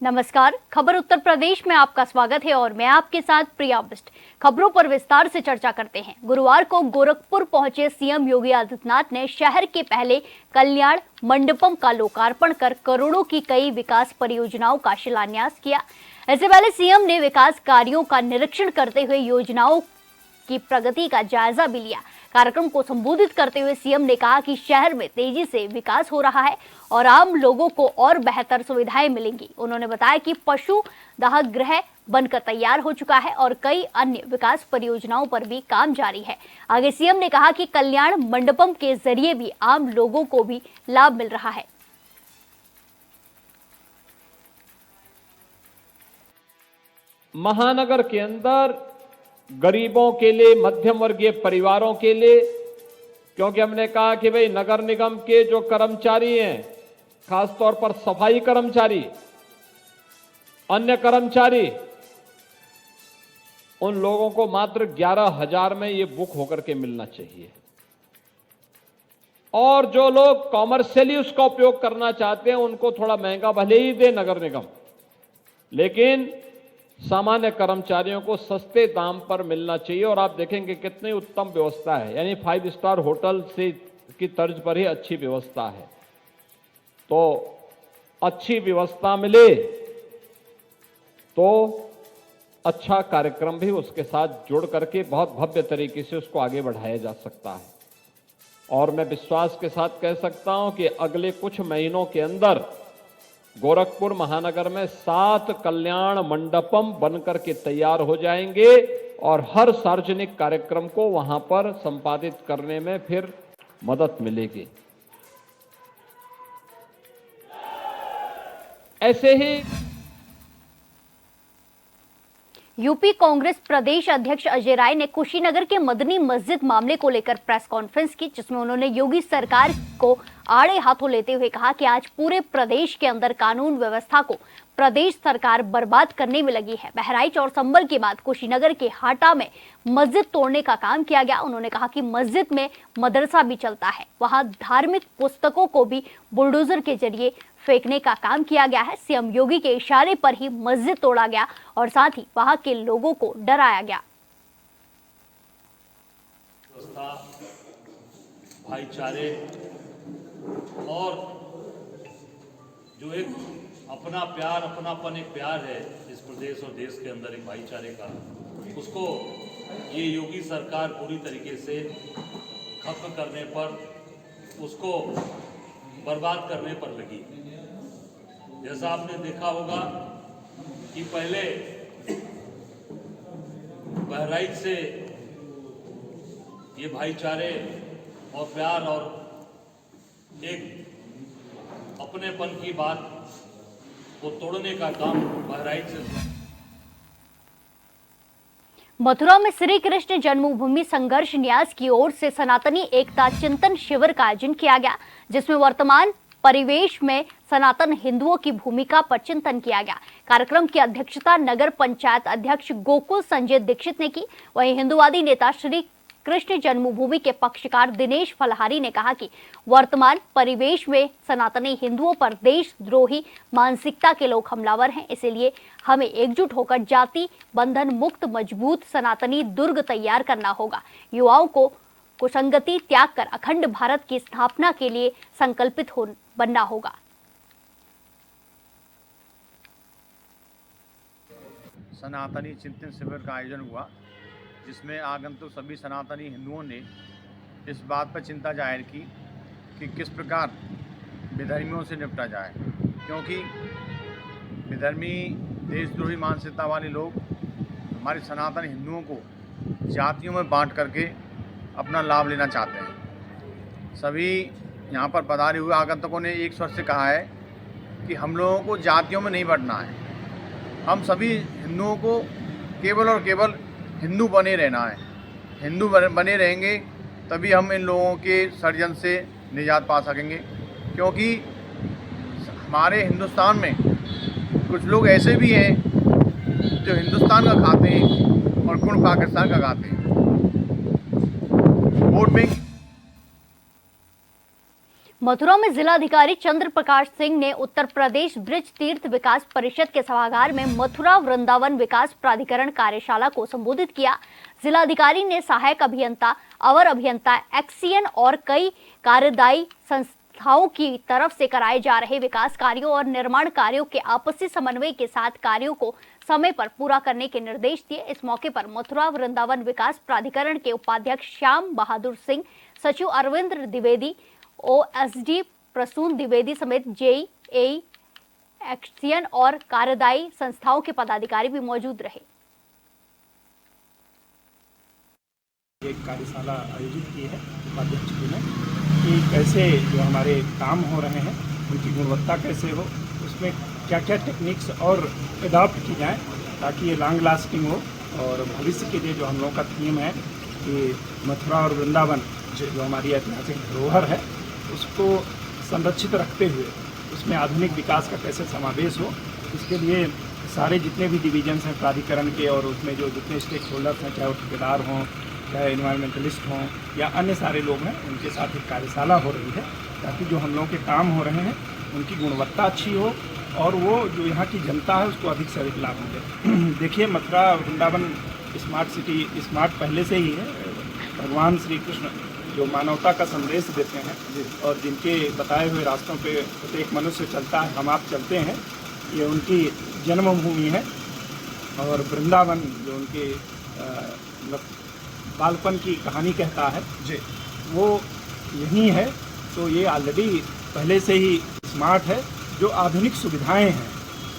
नमस्कार, खबर उत्तर प्रदेश में आपका स्वागत है और मैं आपके साथ प्रिया बिष्ट। खबरों पर विस्तार से चर्चा करते हैं। गुरुवार को गोरखपुर पहुंचे सीएम योगी आदित्यनाथ ने शहर के पहले कल्याण मंडपम का लोकार्पण कर करोड़ों की कई विकास परियोजनाओं का शिलान्यास किया। इससे पहले सीएम ने विकास कार्यों का निरीक्षण करते हुए योजनाओं की प्रगति का जायजा भी लिया। कार्यक्रम को संबोधित करते हुए सीएम ने कहा कि शहर में तेजी से विकास हो रहा है और आम लोगों को और बेहतर सुविधाएं मिलेंगी। उन्होंने बताया कि पशु दाह गृह बनकर तैयार हो चुका है और कई अन्य विकास परियोजनाओं पर भी काम जारी है। आगे सीएम ने कहा कि कल्याण मंडपम के जरिए भी आम लोगों को भी लाभ मिल रहा है। महानगर के अंदर गरीबों के लिए, मध्यम वर्गीय परिवारों के लिए, क्योंकि हमने कहा कि भाई नगर निगम के जो कर्मचारी हैं, खासतौर पर सफाई कर्मचारी, अन्य कर्मचारी, उन लोगों को मात्र 11,000 में ये बुक होकर के मिलना चाहिए। और जो लोग कॉमर्शियली उसका उपयोग करना चाहते हैं उनको थोड़ा महंगा भले ही दे नगर निगम, लेकिन सामान्य कर्मचारियों को सस्ते दाम पर मिलना चाहिए। और आप देखेंगे कितनी उत्तम व्यवस्था है, यानी 5 स्टार होटल से की तर्ज पर ही अच्छी व्यवस्था है। तो अच्छी व्यवस्था मिले तो अच्छा कार्यक्रम भी उसके साथ जुड़ करके बहुत भव्य तरीके से उसको आगे बढ़ाया जा सकता है। और मैं विश्वास के साथ कह सकता हूं कि अगले कुछ महीनों के अंदर गोरखपुर महानगर में 7 कल्याण मंडपम बनकर के तैयार हो जाएंगे और हर सार्वजनिक कार्यक्रम को वहां पर संपादित करने में फिर मदद मिलेगी। ऐसे ही यूपी कांग्रेस प्रदेश अध्यक्ष अजय राय ने कुशीनगर के मदनी मस्जिद मामले को लेकर प्रेस कॉन्फ्रेंस की, जिसमें उन्होंने योगी सरकार को आड़े हाथों लेते हुए कहा कि आज पूरे प्रदेश के अंदर कानून व्यवस्था को प्रदेश सरकार बर्बाद करने में लगी है। बहराइच और संभल के बाद कुशीनगर के हाटा में मस्जिद तोड़ने का काम किया गया। उन्होंने कहा कि मस्जिद में मदरसा भी चलता है, वहां धार्मिक पुस्तकों को भी बुलडोजर के जरिए फेंकने का काम किया गया है। सीएम योगी के इशारे पर ही मस्जिद तोड़ा गया और साथ ही वहां के लोगों को डराया गया। भाईचारे और जो एक अपना प्यार, अपनापन, एक प्यार है इस प्रदेश और देश के अंदर, एक भाईचारे का, उसको ये योगी सरकार पूरी तरीके से खत्म करने पर, उसको बर्बाद करने पर लगी। जैसा आपने देखा होगा कि पहले बहराइच से ये भाईचारे और प्यार और एक अपनेपन की बात को तोड़ने का काम बहराइच से। मथुरा में श्री कृष्ण जन्मभूमि संघर्ष न्यास की ओर से सनातनी एकता चिंतन शिविर का आयोजन किया गया, जिसमें वर्तमान परिवेश में सनातन हिंदुओं की भूमिका पर चिंतन किया गया। कार्यक्रम की अध्यक्षता नगर पंचायत अध्यक्ष गोकुल संजय दीक्षित ने की। वहीं हिंदुवादी नेता श्री कृष्ण जन्मभूमि के पक्षकार दिनेश फलहारी ने कहा कि वर्तमान परिवेश में सनातनी हिंदुओं पर देशद्रोही मानसिकता के लोग हमलावर हैं, इसलिए हमें एकजुट होकर जाति बंधन मुक्त मजबूत सनातनी दुर्ग तैयार करना होगा। युवाओं को कुसंगति त्याग कर अखंड भारत की स्थापना के लिए संकल्पित बनना होगा। सनातनी चिंतन शिविर का आयोजन हुआ, जिसमें आगंतुक सभी सनातनी हिंदुओं ने इस बात पर चिंता जाहिर की कि किस प्रकार विधर्मियों से निपटा जाए, क्योंकि विधर्मी देशद्रोही मानसिकता वाले लोग हमारे सनातन हिंदुओं को जातियों में बांट करके अपना लाभ लेना चाहते हैं। सभी यहाँ पर पधारे हुए आगंतुकों ने एक स्वर से कहा है कि हम लोगों को जातियों में नहीं बढ़ना है, हम सभी हिंदुओं को केवल और केवल हिंदू बने रहना है। हिंदू बने रहेंगे तभी हम इन लोगों के षड्यंत्र से निजात पा सकेंगे, क्योंकि हमारे हिंदुस्तान में कुछ लोग ऐसे भी हैं जो हिंदुस्तान का खाते हैं और गुण पाकिस्तान का गाते हैं। वोट बैंक मथुरा में जिलाधिकारी चंद्र प्रकाश सिंह ने उत्तर प्रदेश ब्रिज तीर्थ विकास परिषद के सभागार में मथुरा वृंदावन विकास प्राधिकरण कार्यशाला को संबोधित किया। जिलाधिकारी ने सहायक अभियंता, अवर अभियंता, एक्सीएन और कई कार्यदायी संस्थाओं की तरफ से कराए जा रहे विकास कार्यों और निर्माण कार्यों के आपसी समन्वय के साथ कार्यों को समय पर पूरा करने के निर्देश दिए। इस मौके पर मथुरा वृंदावन विकास प्राधिकरण के उपाध्यक्ष श्याम बहादुर सिंह, सचिव अरविंद द्विवेदी, ओएसडी प्रसून द्विवेदी समेत जेई, एक्सीएन और कार्यदायी संस्थाओं के पदाधिकारी भी मौजूद रहे। एक कार्यशाला आयोजित की है उपाध्यक्ष जी ने कि कैसे जो हमारे काम हो रहे हैं उनकी गुणवत्ता कैसे हो, उसमें क्या क्या टेक्निक्स और एडॉप्ट की जाए ताकि ये लॉन्ग लास्टिंग हो। और भविष्य के लिए जो हम लोगों का थीम है कि मथुरा और वृंदावन जो हमारी ऐतिहासिक धरोहर है उसको संरक्षित रखते हुए उसमें आधुनिक विकास का कैसे समावेश हो, इसके लिए सारे जितने भी डिवीजन्स हैं प्राधिकरण के और उसमें जो जितने स्टेक होल्डर्स हैं, चाहे वो ठेकेदार हों, चाहे इन्वायरमेंटलिस्ट हों या अन्य सारे लोग हैं, उनके साथ एक कार्यशाला हो रही है ताकि जो हम लोगों के काम हो रहे हैं उनकी गुणवत्ता अच्छी हो और वो जो यहाँ की जनता है उसको अधिक से अधिक लाभ मिले। देखिए, Mathura Vrindavan smart city smart पहले से ही है। भगवान श्री कृष्ण जो मानवता का संदेश देते हैं और जिनके बताए हुए रास्तों पे प्रत्येक मनुष्य चलता है, हम आप चलते हैं, ये उनकी जन्मभूमि है। और वृंदावन जो उनके बालपन की कहानी कहता है जी, वो यही है। तो ये ऑलरेडी पहले से ही स्मार्ट है। जो आधुनिक सुविधाएं हैं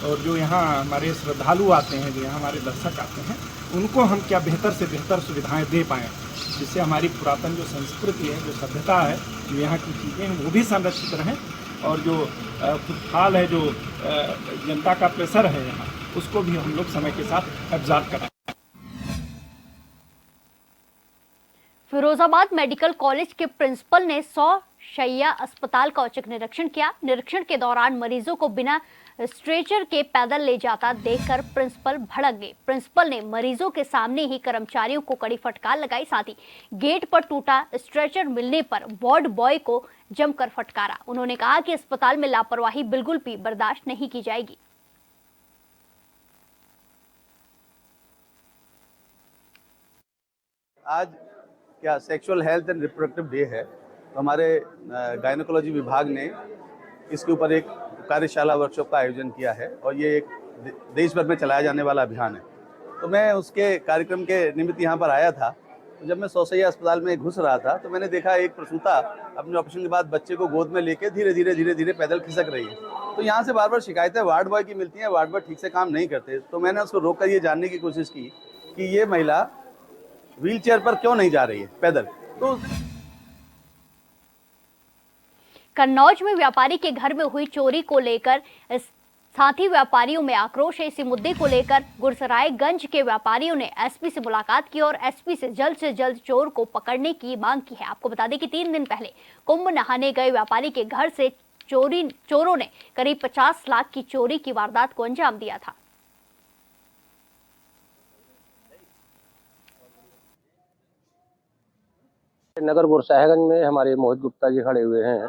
और जो यहाँ हमारे श्रद्धालु आते हैं, जो यहाँ हमारे दर्शक आते हैं, उनको हम क्या बेहतर से बेहतर सुविधाएं दे पाएँ जिससे हमारी पुरातन जो संस्कृति है, जो सभ्यता है, जो यहाँ की चीज़ें हैं वो भी संरक्षित रहें और जो फुटफॉल है, जो जनता का प्रेशर है यहाँ, उसको भी हम लोग समय के साथ एब्जॉर्ब कराएं। फिरोजाबाद मेडिकल कॉलेज के प्रिंसिपल ने 100 शैय्या अस्पताल का औचक निरीक्षण किया। निरीक्षण के दौरान मरीजों को बिना स्ट्रेचर के पैदल ले जाता देखकर प्रिंसिपल भड़क गए। प्रिंसिपल ने मरीजों के सामने ही कर्मचारियों को कड़ी फटकार लगाई। साथ ही गेट पर टूटा स्ट्रेचर मिलने पर वार्ड बॉय को जमकर फटकारा। उन्होंने कहा कि अस्पताल में लापरवाही बिल्कुल भी बर्दाश्त नहीं की जाएगी। आज क्या sexual health and reproductive day है, तो हमारे गायनोकोलॉजी विभाग ने इसके ऊपर एक कार्यशाला वर्कशॉप का आयोजन किया है और ये एक देश भर में चलाया जाने वाला अभियान है। तो मैं उसके कार्यक्रम के निमित्त यहाँ पर आया था। तो जब मैं 100 शैय्या अस्पताल में घुस रहा था तो मैंने देखा एक प्रसूता अपने ऑपरेशन के बाद बच्चे को गोद में लेके धीरे धीरे पैदल खिसक रही है। तो यहाँ से बार बार शिकायतें वार्ड बॉय की मिलती हैं, वार्ड बॉय ठीक से काम नहीं करते। तो मैंने उसको रोक कर ये जानने की कोशिश की कि ये महिला व्हील चेयर पर क्यों नहीं जा रही है पैदल। तो कन्नौज में व्यापारी के घर में हुई चोरी को लेकर साथी व्यापारियों में आक्रोश है। इसी मुद्दे को लेकर गुरसरायगंज के व्यापारियों ने एसपी से मुलाकात की और एसपी से जल्द चोर को पकड़ने की मांग की है। आपको बता दें कि 3 दिन पहले कुंभ नहाने गए व्यापारी के घर से चोरों ने करीब 50 लाख की चोरी की वारदात को अंजाम दिया था। नगर गुरसाहिबगंज में हमारे मोहित गुप्ता जी खड़े हुए हैं।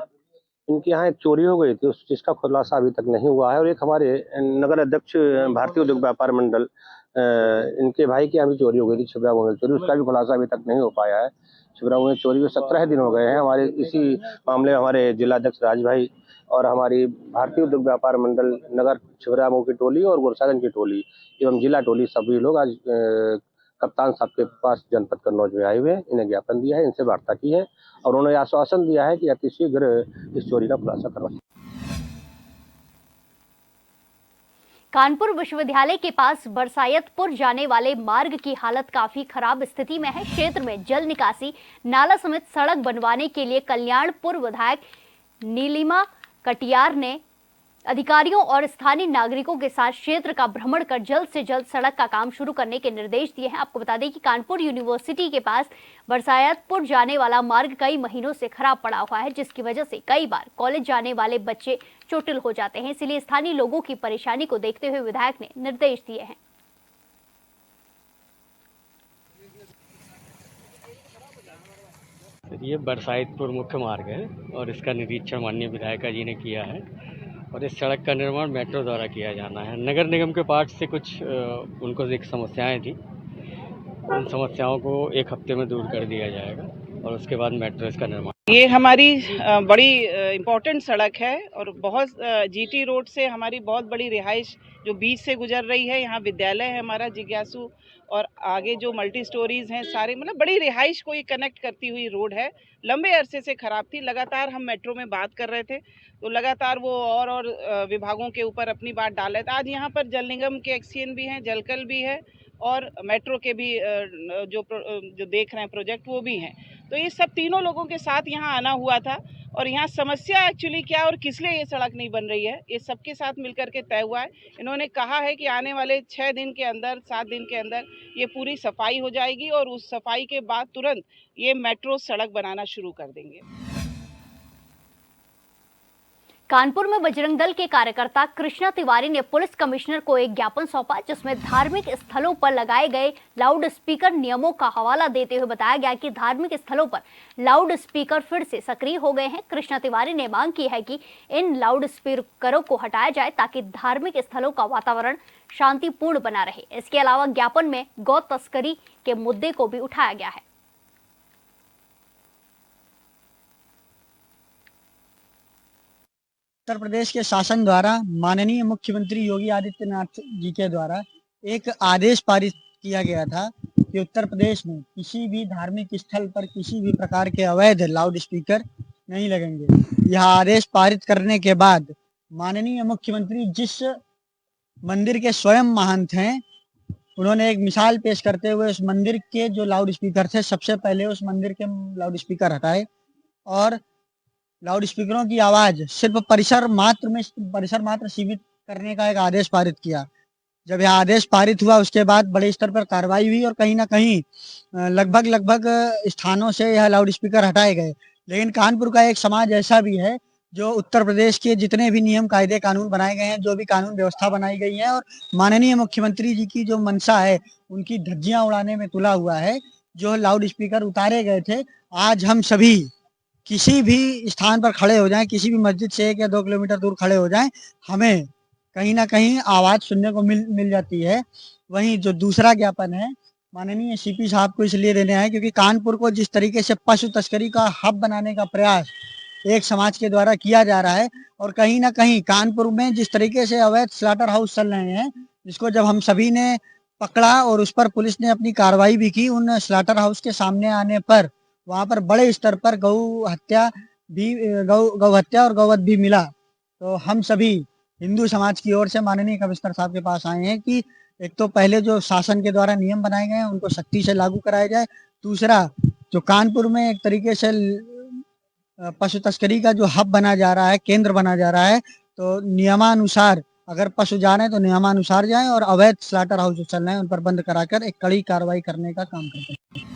इनके यहाँ एक चोरी हो गई थी, उस जिसका खुलासा अभी तक नहीं हुआ है। और एक हमारे नगर अध्यक्ष भारतीय उद्योग व्यापार मंडल इनके भाई के यहाँ भी चोरी हो गई थी, छिबरामऊ में चोरी, उसका भी खुलासा अभी तक नहीं हो पाया है। छिबरामऊ में चोरी में 17 दिन हो गए हैं। हमारे इसी मामले में हमारे जिलाध्यक्ष राज भाई और हमारी भारतीय उद्योग व्यापार मंडल नगर छिबरामऊ की टोली और गुरसाहिबगंज की टोली एवं जिला टोली सभी लोग आज कप्तान साहब के पास जनपद कन्नौज में आए हुए हैं। इन्हें ज्ञापन दिया है, इनसे वार्ता की है और उन्होंने आश्वासन दिया है कि अतिशीघ्र इस चोरी का खुलासा करवाएंगे। कानपुर विश्वविद्यालय के पास बरसायतपुर जाने वाले मार्ग की हालत काफी खराब स्थिति में है। क्षेत्र में जल निकासी, नाला समेत सड़क बनवाने के लिए कल्याणपुर विधायक नीलिमा कटियार ने अधिकारियों और स्थानीय नागरिकों के साथ क्षेत्र का भ्रमण कर जल्द से जल्द सड़क का काम शुरू करने के निर्देश दिए हैं। आपको बता दें कि कानपुर यूनिवर्सिटी के पास बरसायतपुर जाने वाला मार्ग कई महीनों से खराब पड़ा हुआ है, जिसकी वजह से कई बार कॉलेज जाने वाले बच्चे चोटिल हो जाते हैं। इसलिए स्थानीय लोगों की परेशानी को देखते हुए विधायक ने निर्देश दिए हैं। सर ये बरसाइतपुर मुख्य मार्ग है और इसका निरीक्षण माननीय विधायिका जी ने किया है और इस सड़क का निर्माण मेट्रो द्वारा किया जाना है। नगर निगम के पार्ट से कुछ उनको एक समस्याएं थी, उन समस्याओं को एक हफ्ते में दूर कर दिया जाएगा और उसके बाद मेट्रो इसका निर्माण। ये हमारी बड़ी इम्पोर्टेंट सड़क है और बहुत जीटी रोड से हमारी बहुत बड़ी रिहाइश जो बीच से गुजर रही है। यहाँ विद्यालय है हमारा जिज्ञासु और आगे जो मल्टी स्टोरीज हैं सारे, मतलब बड़ी रिहाइश को ये कनेक्ट करती हुई रोड है। लंबे अरसे से खराब थी, लगातार हम मेट्रो में बात कर रहे थे तो लगातार वो और विभागों के ऊपर अपनी बात डाल रहे थे। आज यहाँ पर जल निगम के एक्सीएन भी हैं, जलकल भी है और मेट्रो के भी जो देख रहे हैं प्रोजेक्ट वो भी हैं। तो ये सब तीनों लोगों के साथ यहाँ आना हुआ था और यहाँ समस्या एक्चुअली क्या और किस लिए ये सड़क नहीं बन रही है ये सबके साथ मिलकर के तय हुआ है। इन्होंने कहा है कि आने वाले 6 दिन के अंदर 7 दिन के अंदर ये पूरी सफाई हो जाएगी और उस सफाई के बाद तुरंत ये मेट्रो सड़क बनाना शुरू कर देंगे। कानपुर में बजरंग दल के कार्यकर्ता कृष्णा तिवारी ने पुलिस कमिश्नर को एक ज्ञापन सौंपा जिसमें धार्मिक स्थलों पर लगाए गए लाउड स्पीकर नियमों का हवाला देते हुए बताया गया कि धार्मिक स्थलों पर लाउड स्पीकर फिर से सक्रिय हो गए हैं। कृष्णा तिवारी ने मांग की है कि इन लाउड स्पीकरों को हटाया जाए ताकि धार्मिक स्थलों का वातावरण शांतिपूर्ण बना रहे। इसके अलावा ज्ञापन में गौ तस्करी के मुद्दे को भी उठाया गया है। उत्तर प्रदेश के शासन द्वारा माननीय मुख्यमंत्री योगी आदित्यनाथ जी के द्वारा एक आदेश पारित किया गया था कि उत्तर प्रदेश में किसी भी धार्मिक स्थल पर किसी भी प्रकार के अवैध लाउड स्पीकर नहीं लगेंगे। यह आदेश पारित करने के बाद माननीय मुख्यमंत्री जिस मंदिर के स्वयं महंत हैं उन्होंने एक मिसाल पेश करते हुए उस मंदिर के जो लाउड स्पीकर थे सबसे पहले उस मंदिर के लाउड स्पीकर हटाए और लाउड स्पीकरों की आवाज सिर्फ परिसर मात्र सीमित करने का एक आदेश पारित किया। जब यह आदेश पारित हुआ उसके बाद बड़े स्तर पर कार्रवाई हुई और कहीं ना कहीं लगभग स्थानों से यह लाउड स्पीकर हटाए गए। लेकिन कानपुर का एक समाज ऐसा भी है जो उत्तर प्रदेश के जितने भी नियम कायदे कानून बनाए गए हैं, जो भी कानून व्यवस्था बनाई गई है और माननीय मुख्यमंत्री जी की जो मंशा है उनकी धज्जियां उड़ाने में तुला हुआ है। जो लाउड स्पीकर उतारे गए थे, आज हम सभी किसी भी स्थान पर खड़े हो जाएं, किसी भी मस्जिद से 1 या 2 किलोमीटर दूर खड़े हो जाएं, हमें कहीं ना कहीं आवाज सुनने को मिल जाती है। वहीं जो दूसरा ज्ञापन है माननीय सीपी साहब को इसलिए देने हैं क्योंकि कानपुर को जिस तरीके से पशु तस्करी का हब बनाने का प्रयास एक समाज के द्वारा किया जा रहा है और कहीं ना कहीं कानपुर में जिस तरीके से अवैध स्लॉटर हाउस चल रहे हैं, जिसको जब हम सभी ने पकड़ा और उस पर पुलिस ने अपनी कार्रवाई भी की, उन स्लॉटर हाउस के सामने आने पर वहां पर बड़े स्तर पर गौ हत्या और गौवध भी मिला। तो हम सभी हिंदू समाज की ओर से माननीय कमिश्नर साहब के पास आए हैं कि एक तो पहले जो शासन के द्वारा नियम बनाए गए हैं उनको सख्ती से लागू कराया जाए। दूसरा, जो कानपुर में एक तरीके से पशु तस्करी का जो हब बना जा रहा है, केंद्र बना जा रहा है, तो नियमानुसार अगर पशु जा रहे हैं तो नियमानुसार जाएं और अवैध स्लॉटर हाउस जो चल रहे हैं उन पर बंद कराकर एक कड़ी कार्रवाई करने का काम करते हैं।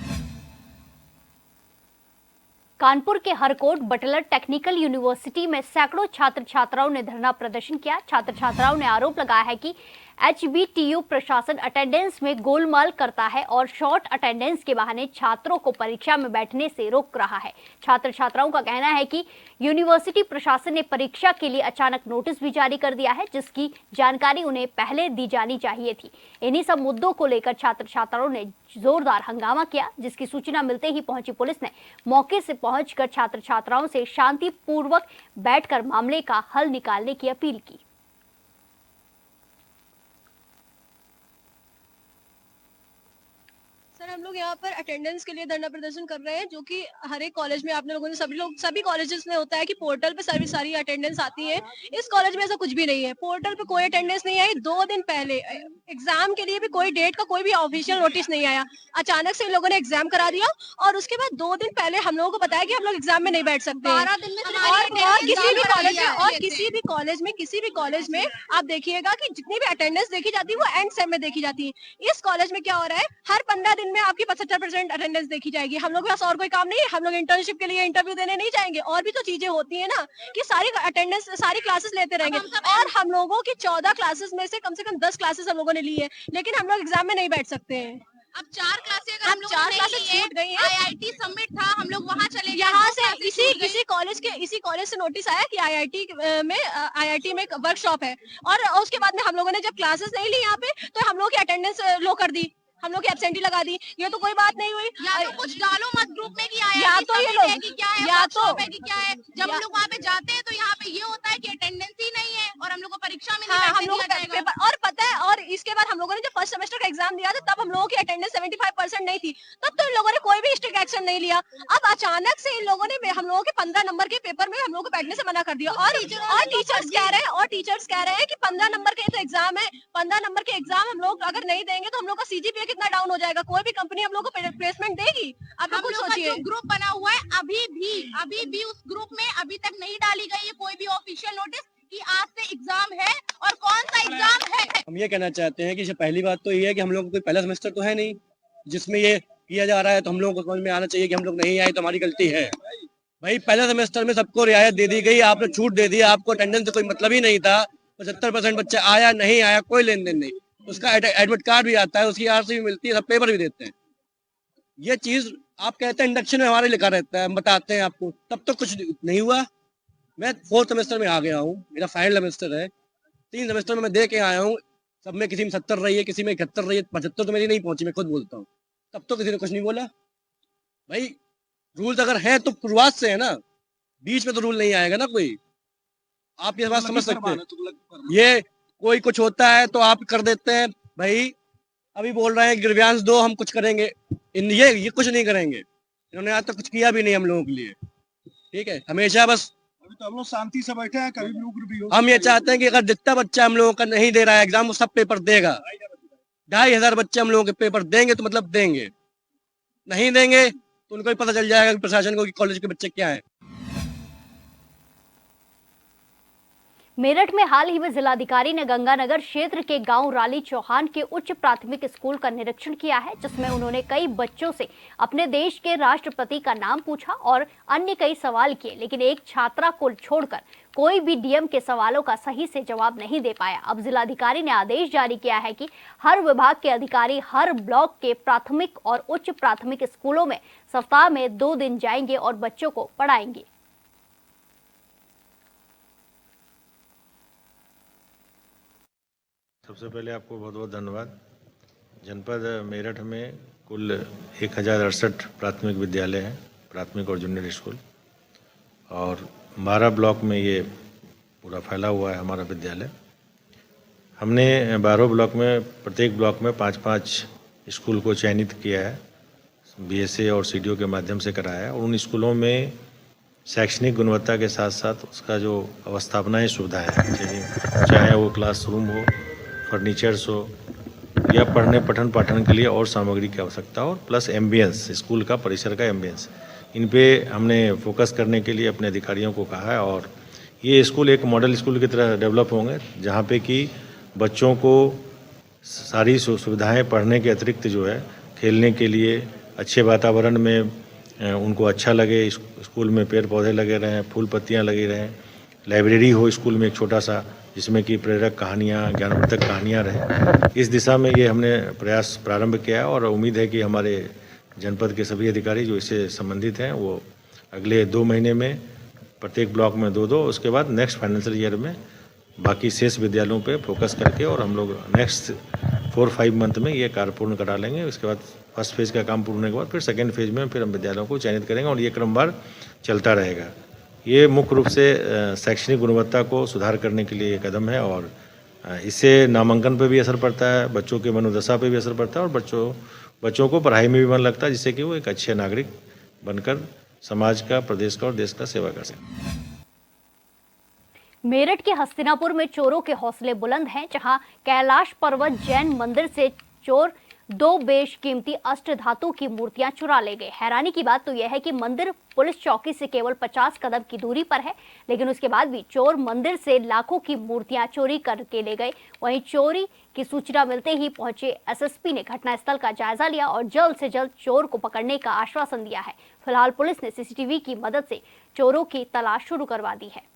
कानपुर के हरकोट बटलर टेक्निकल यूनिवर्सिटी में सैकड़ों छात्र छात्राओं ने धरना प्रदर्शन किया। छात्र छात्राओं ने आरोप लगाया है कि HBTU प्रशासन अटेंडेंस में गोलमाल करता है और शॉर्ट अटेंडेंस के बहाने छात्रों को परीक्षा में बैठने से रोक रहा है। छात्र छात्राओं का कहना है कि यूनिवर्सिटी प्रशासन ने परीक्षा के लिए अचानक नोटिस भी जारी कर दिया है जिसकी जानकारी उन्हें पहले दी जानी चाहिए थी। इन्हीं सब मुद्दों को लेकर छात्र छात्राओं ने जोरदार हंगामा किया, जिसकी सूचना मिलते ही पहुंची पुलिस ने मौके से पहुंचकर छात्र छात्राओं से शांतिपूर्वक बैठकर मामले का हल निकालने की अपील की। सर, हम लोग यहाँ पर अटेंडेंस के लिए धरना प्रदर्शन कर रहे हैं, जो कि हर एक कॉलेज में आपने लोगों ने सभी कॉलेजेस में होता है कि पोर्टल पे सारी अटेंडेंस आती है। इस कॉलेज में ऐसा कुछ भी नहीं है, पोर्टल पे कोई अटेंडेंस नहीं आई। 2 दिन पहले एग्जाम के लिए भी कोई डेट का कोई भी ऑफिशियल नोटिस नहीं आया। अचानक से इन लोगों ने एग्जाम करा दिया और उसके बाद 2 दिन पहले हम लोगों को बताया कि हम लोग एग्जाम में नहीं बैठ सकते हैं। और किसी भी कॉलेज में आप देखिएगा कि जितनी भी अटेंडेंस देखी जाती है वो एंड सेम में देखी जाती है। इस कॉलेज में क्या हो रहा है, हर 15 दिन में आपकी 75% अटेंडेंस देखी जाएगी। हम लोग के पास और कोई काम नहीं है, हम लोग इंटर्नशिप के लिए इंटरव्यू देने नहीं जाएंगे। और भी तो चीजें होती है ना कि सारी अटेंडेंस सारी क्लासेस लेते रहेंगे। और हम लोगों की 14 क्लासेस में से कम 10 क्लासेस हम लोगों ने ली है, लेकिन हम लोग एग्जाम में नहीं बैठ सकते हैं। अब 4 क्लासेस छूट गई हैं। आईआईटी समिट था, हम लोग वहाँ चले गए। यहाँ से इसी कॉलेज से नोटिस आया कि आईआईटी में एक वर्कशॉप है, और उसके बाद में हम लोगों ने जब क्लासेस नहीं ली यहाँ पे, तो हम लोग की अटेंडेंस लो कर दी, हम लोग की एब्सेंटी लगा दी। ये तो कोई बात नहीं हुई। या तो कुछ डालो मत ग्रुप में कि या तो ये लोग क्या है, या तो क्या है। जब हम लोग वहाँ पे जाते हैं तो यहाँ पे ये होता है कि अटेंडेंस ही नहीं है और हम लोग को परीक्षा में नहीं हम लोग पेपर। और पता है, और इसके बाद हम लोगों ने जब फर्स्ट सेमेस्टर का एग्जाम दिया था, तब हम लोगों की अटेंडेंस 75% नहीं थी, तब तो इन लोगों ने कोई भी स्ट्रिक्ट एक्शन नहीं लिया। अब अचानक से इन लोगों ने हम लोगों के 15 नंबर के पेपर में हम लोगों को बैठने से मना कर दिया। और टीचर्स कह रहे हैं कि 15 नंबर के तो एग्जाम है, 15 नंबर के एग्जाम हम लोग अगर नहीं देंगे तो हम लोग का सीजीपीए कितना डाउन हो जाएगा। कोई भी कंपनी हम लोग को प्लेसमेंट देगी? अब कुछ सोचिए। ग्रुप बना हुआ है, अभी भी उस ग्रुप में अभी तक नहीं डाली गई है कोई भी ऑफिशियल नोटिस कि आज से एग्जाम है, और कौन सा एग्जाम है। हम ये कहना चाहते हैं कि पहली बात तो ये है कि हम लोग को कोई पहला सेमेस्टर तो है नहीं जिसमें ये किया जा रहा है, तो हम लोगों को समझ में आना चाहिए कि हम लोग नहीं आए तो हमारी गलती है। भाई पहले सेमेस्टर में सबको रियायत दे दी गई, आपने छूट दे दी, आपको अटेंडेंस से कोई मतलब ही नहीं था। 75% बच्चे आया नहीं आया कोई लेन देन नहीं, उसका एडमिट कार्ड भी आता है, उसकी आरसी भी मिलती है, सब पेपर भी देते हैं। ये चीज आप कहते हैं इंडक्शन में हमारे लिखा रहता है, हम बताते हैं आपको, तब तो कुछ नहीं हुआ। मैं 4th सेमेस्टर में आ गया हूँ, मेरा फाइनल सेमेस्टर है, 3 सेमेस्टर में मैं दे के आया हूँ, सब में किसी में 70 रही है, किसी में 71 रही है, 75 तो मेरी नहीं पहुंची, मैं खुद बोलता हूँ, तब तो किसी ने कुछ नहीं बोला। भाई रूल्स अगर है तो शुरुआत से है ना, बीच में तो रूल नहीं आएगा ना कोई। आप ये बात समझ सकते हैं, ये कोई कुछ होता है तो आप कर देते हैं। भाई अभी बोल रहे हैं गिरव्यांश दो हम कुछ करेंगे, ये कुछ नहीं करेंगे, इन्होंने आज तक कुछ किया भी नहीं हम लोगों के लिए। ठीक है, हमेशा बस अभी तो हम लोग शांति से बैठे हैं, कभी भी उग्र भी हो। हम ये चाहते हैं कि अगर जितना बच्चा हम लोगों का नहीं दे रहा है एग्जाम, वो सब पेपर देगा। 2500 बच्चे हम लोगों के पेपर देंगे तो मतलब देंगे, नहीं देंगे तो उनको भी पता चल जाएगा कि प्रशासन को कि कॉलेज के बच्चे क्या हैं। मेरठ में हाल ही में जिलाधिकारी ने गंगानगर क्षेत्र के गांव राली चौहान के उच्च प्राथमिक स्कूल का निरीक्षण किया है, जिसमें उन्होंने कई बच्चों से अपने देश के राष्ट्रपति का नाम पूछा और अन्य कई सवाल किए, लेकिन एक छात्रा को छोड़कर कोई भी डीएम के सवालों का सही से जवाब नहीं दे पाया। अब जिलाधिकारी ने आदेश जारी किया है कि हर विभाग के अधिकारी हर ब्लॉक के प्राथमिक और उच्च प्राथमिक स्कूलों में सप्ताह में 2 दिन जाएंगे और बच्चों को पढ़ाएंगे। सबसे पहले आपको बहुत बहुत धन्यवाद। जनपद मेरठ में कुल 1068 प्राथमिक विद्यालय हैं, प्राथमिक और जूनियर स्कूल, और 12 ब्लॉक में ये पूरा फैला हुआ है हमारा विद्यालय। हमने 12 ब्लॉक में, प्रत्येक ब्लॉक में 5-5 स्कूल को चयनित किया है, बीएसए और सीडीओ के माध्यम से कराया है, और उन स्कूलों में शैक्षणिक गुणवत्ता के साथ साथ उसका जो अवस्थापनाएँ सुविधाएँ हैं, चाहे वो क्लासरूम हो, फर्नीचर्स हो, या पढ़ने पठन पाठन के लिए और सामग्री की आवश्यकता हो, प्लस एम्बियंस, स्कूल का परिसर का एम्बियंस, इन पे हमने फोकस करने के लिए अपने अधिकारियों को कहा है। और ये स्कूल एक मॉडल स्कूल की तरह डेवलप होंगे, जहाँ पे कि बच्चों को सारी सुविधाएं पढ़ने के अतिरिक्त जो है खेलने के लिए अच्छे वातावरण में उनको अच्छा लगे, स्कूल में पेड़ पौधे लगे रहें, फूल पत्तियाँ लगी रहें, लाइब्रेरी हो स्कूल में एक छोटा सा, जिसमें कि प्रेरक कहानियाँ, ज्ञानवर्धक कहानियाँ रहें। इस दिशा में ये हमने प्रयास प्रारंभ किया है, और उम्मीद है कि हमारे जनपद के सभी अधिकारी जो इससे संबंधित हैं वो अगले 2 महीने में प्रत्येक ब्लॉक में 2-2, उसके बाद नेक्स्ट फाइनेंशियल ईयर में बाकी शेष विद्यालयों पे फोकस करके, और हम लोग नेक्स्ट 4-5 मंथ में ये कार्य पूर्ण करा लेंगे। उसके बाद फर्स्ट फेज़ का काम पूर्ण होने के बाद फिर सेकेंड फेज़ में फिर हम विद्यालयों को चयनित करेंगे, और ये क्रमवार चलता रहेगा। ये मुख्य रूप से शैक्षणिक गुणवत्ता को सुधार करने के लिए कदम है, और इससे नामांकन पर भी असर पड़ता है, बच्चों के मनोदशा पर भी असर पड़ता है, और बच्चों को पढ़ाई में भी मन लगता है, जिससे कि वो एक अच्छे नागरिक बनकर समाज का, प्रदेश का और देश का सेवा कर सकें। मेरठ के हस्तिनापुर में चोरों के हौसले बुलंद हैं, जहां कैलाश पर्वत जैन मंदिर से चोर 2 बेशकीमती अष्टधातु की मूर्तियां चुरा ले गए। हैरानी की बात तो यह है कि मंदिर पुलिस चौकी से केवल 50 कदम की दूरी पर है, लेकिन उसके बाद भी चोर मंदिर से लाखों की मूर्तियां चोरी करके ले गए। वहीं चोरी की सूचना मिलते ही पहुंचे एसएसपी ने घटनास्थल का जायजा लिया और जल्द से जल्द चोर को पकड़ने का आश्वासन दिया है। फिलहाल पुलिस ने सीसीटीवी की मदद से चोरों की तलाश शुरू करवा दी है।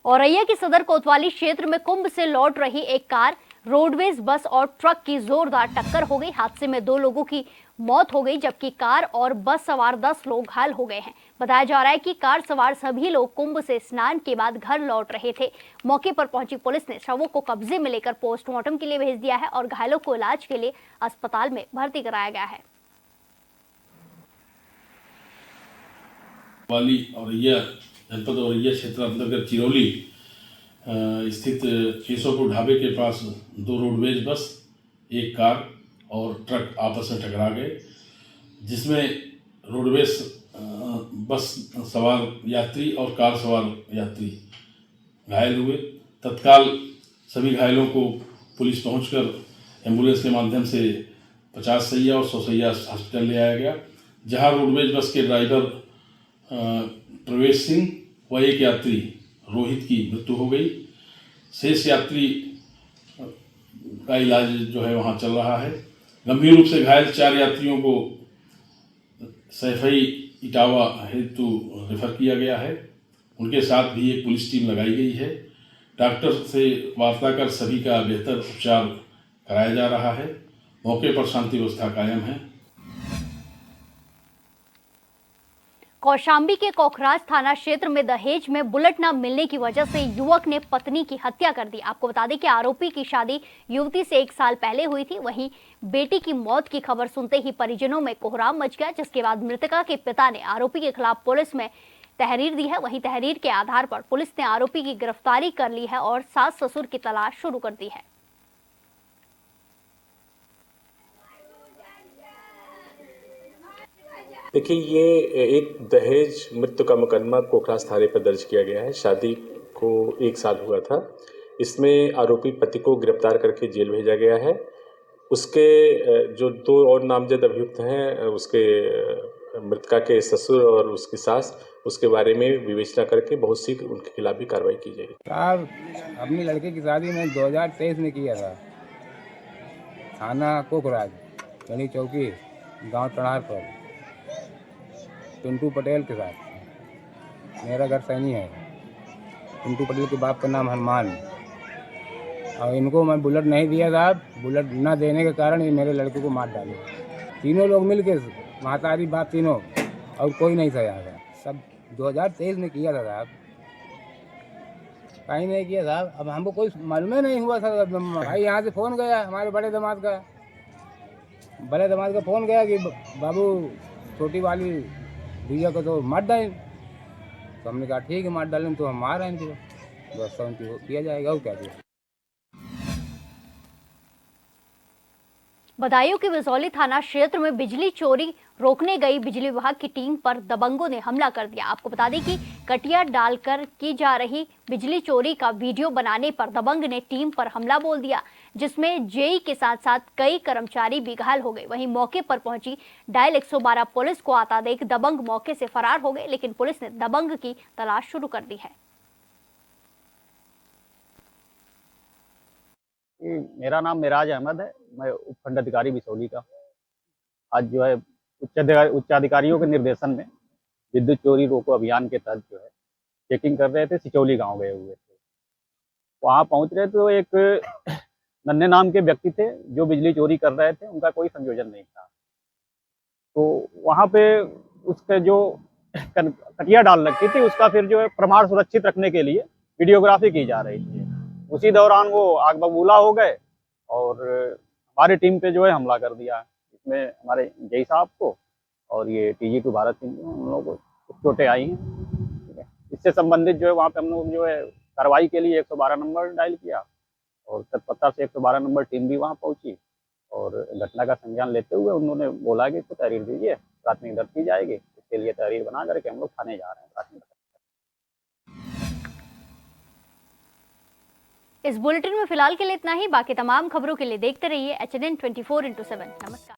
औरैया की सदर कोतवाली क्षेत्र में कुंभ से लौट रही एक कार, रोडवेज बस और ट्रक की जोरदार टक्कर हो गई। हादसे में 2 लोगों की मौत हो गई, जबकि कार और बस सवार 10 लोग घायल हो गए हैं। बताया जा रहा है कि कार सवार सभी लोग कुंभ से स्नान के बाद घर लौट रहे थे। मौके पर पहुंची पुलिस ने शवों को कब्जे में लेकर पोस्टमार्टम के लिए भेज दिया है और घायलों को इलाज के लिए अस्पताल में भर्ती कराया गया है। औरैया जनपद औरैया क्षेत्र अंतर्गत चिरौली स्थित केशवपुर ढाबे के पास 2 रोडवेज बस, 1 कार और ट्रक आपस में टकरा गए, जिसमें रोडवेज बस सवार यात्री और कार सवार यात्री घायल हुए। तत्काल सभी घायलों को पुलिस पहुंचकर एम्बुलेंस के माध्यम से 50 सैया और 100 सैया हॉस्पिटल ले आया गया, जहां रोडवेज बस के ड्राइवर प्रवेश सिंह व 1 यात्री रोहित की मृत्यु हो गई। शेष यात्री का इलाज जो है वहाँ चल रहा है। गंभीर रूप से घायल 4 यात्रियों को सैफई इटावा हेतु रेफर किया गया है। उनके साथ भी एक पुलिस टीम लगाई गई है। डॉक्टर से वार्ता कर सभी का बेहतर उपचार कराया जा रहा है। मौके पर शांति व्यवस्था कायम है। कौशाम्बी के कोखराज थाना क्षेत्र में दहेज में बुलेट न मिलने की वजह से युवक ने पत्नी की हत्या कर दी। आपको बता दें कि आरोपी की शादी युवती से 1 साल पहले हुई थी। वहीं बेटी की मौत की खबर सुनते ही परिजनों में कोहराम मच गया, जिसके बाद मृतका के पिता ने आरोपी के खिलाफ पुलिस में तहरीर दी है। वहीं तहरीर के आधार पर पुलिस ने आरोपी की गिरफ्तारी कर ली है और सास ससुर की तलाश शुरू कर दी है। देखिए, ये एक दहेज मृत्यु का मुकदमा कोखराज थाने पर दर्ज किया गया है। शादी को 1 साल हुआ था। इसमें आरोपी पति को गिरफ्तार करके जेल भेजा गया है। उसके जो 2 और नामजद अभियुक्त हैं, उसके मृतका के ससुर और उसकी सास, उसके बारे में विवेचना करके बहुत शीघ्र उनके खिलाफ भी कार्रवाई की जाएगी। साहब, अपनी लड़के की शादी में 2023 में किया था, थाना कोखराज, गणी चौकी, गांव टढ़ार पर, पिंटू पटेल के साथ। मेरा घर सैनी है। पिंटू पटेल के बाप का नाम हनुमान। और इनको मैं बुलेट नहीं दिया साहब। बुलेट न देने के कारण ये मेरे लड़के को मार डाले। तीनों लोग मिल के, महतारी बाप तीनों, और कोई नहीं सजा था। सब 2023 में किया था साहब। कहीं नहीं किया साहब। अब हमको कोई मालूम ही नहीं हुआ था। भाई यहाँ से फ़ोन गया हमारे बड़े दामाद का फ़ोन गया कि बाबू छोटी वाली भैया को तो मार डालें। तो हमने कहा ठीक है, मार डालें, तो हम मार रहे हैं। व्यवस्था उनकी किया जाएगा। और क्या किया। बदायूं के बिजौली थाना क्षेत्र में बिजली चोरी रोकने गई बिजली विभाग की टीम पर दबंगों ने हमला कर दिया। आपको बता दें कि कटिया डालकर की जा रही बिजली चोरी का वीडियो बनाने पर दबंग ने टीम पर हमला बोल दिया, जिसमें जेई के साथ साथ कई कर्मचारी भी घायल हो गए। वहीं मौके पर पहुंची डायल 112 पुलिस को आता देख दबंग मौके से फरार हो गए, लेकिन पुलिस ने दबंग की तलाश शुरू कर दी है। मेरा नाम मिराज अहमद है। मैं उपखंड अधिकारी बिसौली का। आज जो है उच्चाधिकारियों के निर्देशन में विद्युत चोरी रोको अभियान के तहत जो है चेकिंग कर रहे थे। सिचौली गांव गए हुए थे। वहां पहुंच रहे तो एक नन्हे नाम के व्यक्ति थे जो बिजली चोरी कर रहे थे। उनका कोई संयोजन नहीं था। तो वहां पे उसके जो कटिया डाल रखी थी, उसका फिर जो है प्रमाण सुरक्षित रखने के लिए वीडियोग्राफी की जा रही थी। उसी दौरान वो आग बबूला हो गए और हमारी टीम पे जो है हमला कर दिया। इसमें हमारे जय साहब को और ये TG2 भारत सिंह, उन लोगों को चोटें आई हैं। ठीक है, इससे संबंधित जो है वहाँ पे हम लोग जो है कार्रवाई के लिए 112 नंबर डायल किया और तत्परता से 112 नंबर टीम भी वहाँ पहुँची और घटना का संज्ञान लेते हुए उन्होंने बोला कि इसको तहरीर दीजिए, प्राथमिक दर्ज की जाएगी। इसके लिए तहरीर बना करके हम लोग थाने जा रहे हैं। प्राथमिक इस बुलेटिन में फिलहाल के लिए इतना ही। बाकी तमाम खबरों के लिए देखते रहिए HNN 24/7। नमस्कार।